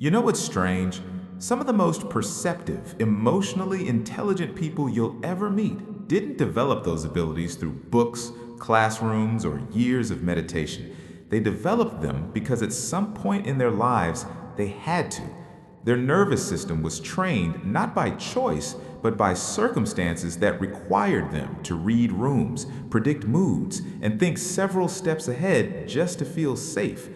You know what's strange? Some of the most perceptive, emotionally intelligent people you'll ever meet didn't develop those abilities through books, classrooms, or years of meditation. They developed them because at some point in their lives, they had to. Their nervous system was trained not by choice, but by circumstances that required them to read rooms, predict moods, and think several steps ahead just to feel safe.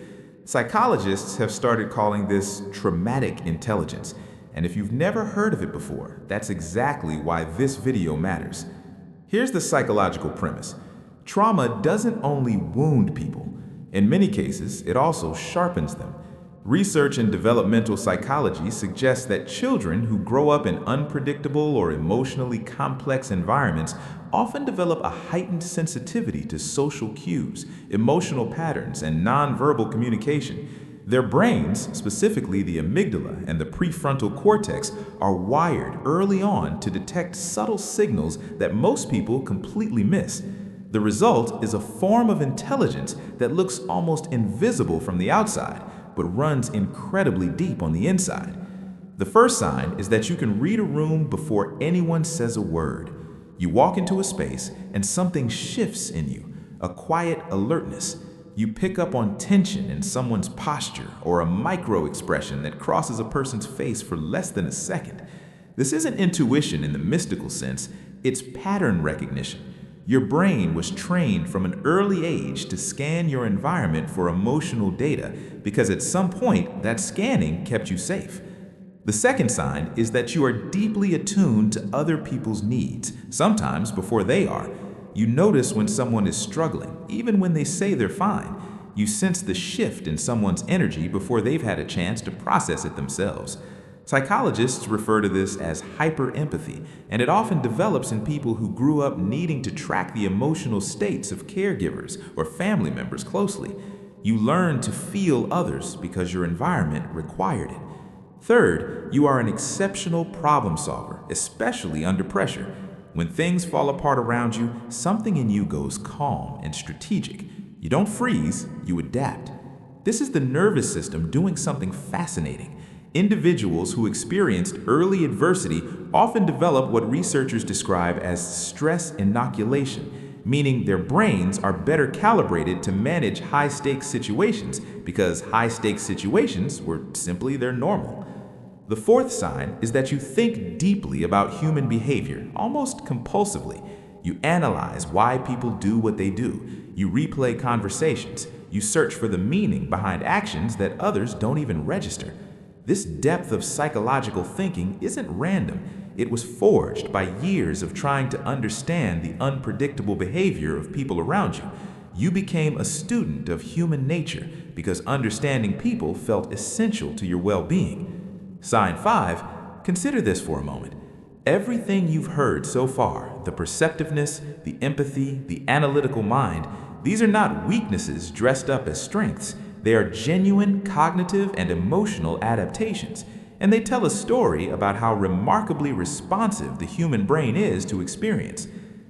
Psychologists have started calling this traumatic intelligence, and if you've never heard of it before, that's exactly why this video matters. Here's the psychological premise. Trauma doesn't only wound people. In many cases, it also sharpens them. Research in developmental psychology suggests that children who grow up in unpredictable or emotionally complex environments often develop a heightened sensitivity to social cues, emotional patterns, and nonverbal communication. Their brains, specifically the amygdala and the prefrontal cortex, are wired early on to detect subtle signals that most people completely miss. The result is a form of intelligence that looks almost invisible from the outside, but runs incredibly deep on the inside. The first sign is that you can read a room before anyone says a word. You walk into a space and something shifts in you, a quiet alertness. You pick up on tension in someone's posture or a micro expression that crosses a person's face for less than a second. This isn't intuition in the mystical sense, it's pattern recognition. Your brain was trained from an early age to scan your environment for emotional data because at some point that scanning kept you safe. The second sign is that you are deeply attuned to other people's needs, sometimes before they are. You notice when someone is struggling, even when they say they're fine. You sense the shift in someone's energy before they've had a chance to process it themselves. Psychologists refer to this as hyperempathy, and it often develops in people who grew up needing to track the emotional states of caregivers or family members closely. You learn to feel others because your environment required it. Third, you are an exceptional problem solver, especially under pressure. When things fall apart around you, something in you goes calm and strategic. You don't freeze, you adapt. This is the nervous system doing something fascinating. Individuals who experienced early adversity often develop what researchers describe as stress inoculation, meaning their brains are better calibrated to manage high-stakes situations because high-stakes situations were simply their normal. The fourth sign is that you think deeply about human behavior, almost compulsively. You analyze why people do what they do. You replay conversations. You search for the meaning behind actions that others don't even register. This depth of psychological thinking isn't random. It was forged by years of trying to understand the unpredictable behavior of people around you. You became a student of human nature because understanding people felt essential to your well-being. Sign 5, consider this for a moment. Everything you've heard so far, the perceptiveness, the empathy, the analytical mind, these are not weaknesses dressed up as strengths. They are genuine cognitive and emotional adaptations, and they tell a story about how remarkably responsive the human brain is to experience.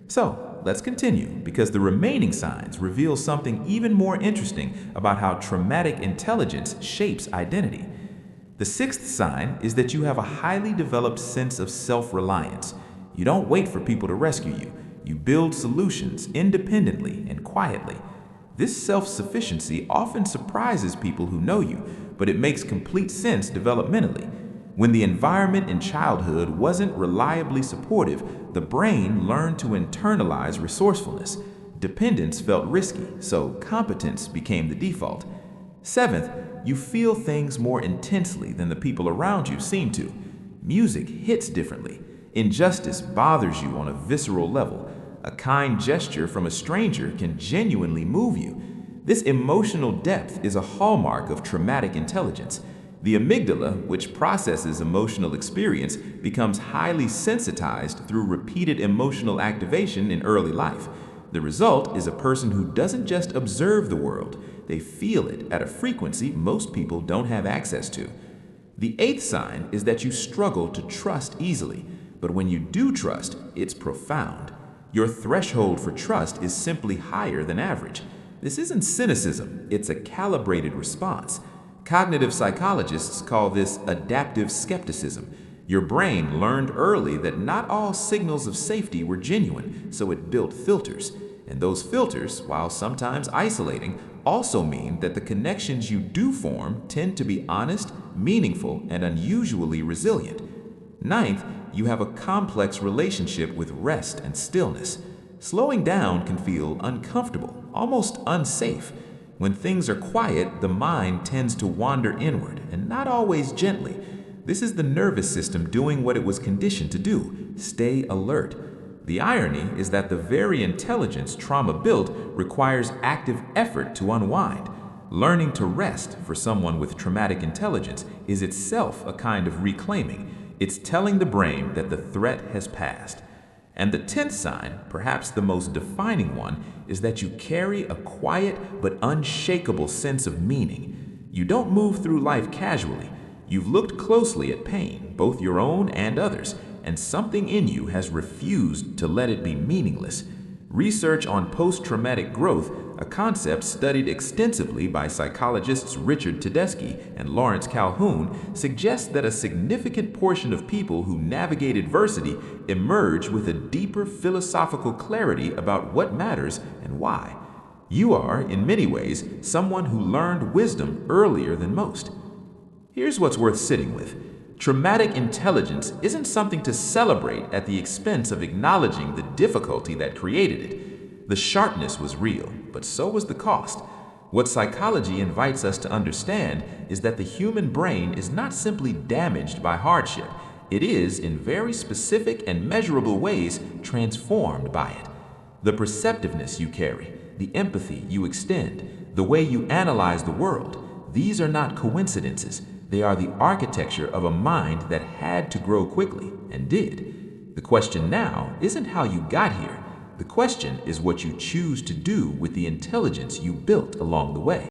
So, let's continue, because the remaining signs reveal something even more interesting about how traumatic intelligence shapes identity. The sixth sign is that you have a highly developed sense of self-reliance. You don't wait for people to rescue you. You build solutions independently and quietly. This self-sufficiency often surprises people who know you, but it makes complete sense developmentally. When the environment in childhood wasn't reliably supportive, the brain learned to internalize resourcefulness. Dependence felt risky, so competence became the default. Seventh, you feel things more intensely than the people around you seem to. Music hits differently. Injustice bothers you on a visceral level. A kind gesture from a stranger can genuinely move you. This emotional depth is a hallmark of traumatic intelligence. The amygdala, which processes emotional experience, becomes highly sensitized through repeated emotional activation in early life. The result is a person who doesn't just observe the world, they feel it at a frequency most people don't have access to. The eighth sign is that you struggle to trust easily, but when you do trust, it's profound. Your threshold for trust is simply higher than average. This isn't cynicism, it's a calibrated response. Cognitive psychologists call this adaptive skepticism. Your brain learned early that not all signals of safety were genuine, so it built filters. And those filters, while sometimes isolating, also mean that the connections you do form tend to be honest, meaningful, and unusually resilient. Ninth, you have a complex relationship with rest and stillness. Slowing down can feel uncomfortable, almost unsafe. When things are quiet, the mind tends to wander inward, and not always gently. This is the nervous system doing what it was conditioned to do: stay alert. The irony is that the very intelligence trauma built requires active effort to unwind. Learning to rest for someone with traumatic intelligence is itself a kind of reclaiming. It's telling the brain that the threat has passed. And the 10th sign, perhaps the most defining one, is that you carry a quiet but unshakable sense of meaning. You don't move through life casually. You've looked closely at pain, both your own and others, and something in you has refused to let it be meaningless. Research on post-traumatic growth, a concept studied extensively by psychologists Richard Tedeschi and Lawrence Calhoun, suggests that a significant portion of people who navigate adversity emerge with a deeper philosophical clarity about what matters and why. You are, in many ways, someone who learned wisdom earlier than most. Here's what's worth sitting with. Traumatic intelligence isn't something to celebrate at the expense of acknowledging the difficulty that created it. The sharpness was real, but so was the cost. What psychology invites us to understand is that the human brain is not simply damaged by hardship. It is, in very specific and measurable ways, transformed by it. The perceptiveness you carry, the empathy you extend, the way you analyze the world, these are not coincidences. They are the architecture of a mind that had to grow quickly, and did. The question now isn't how you got here. The question is what you choose to do with the intelligence you built along the way.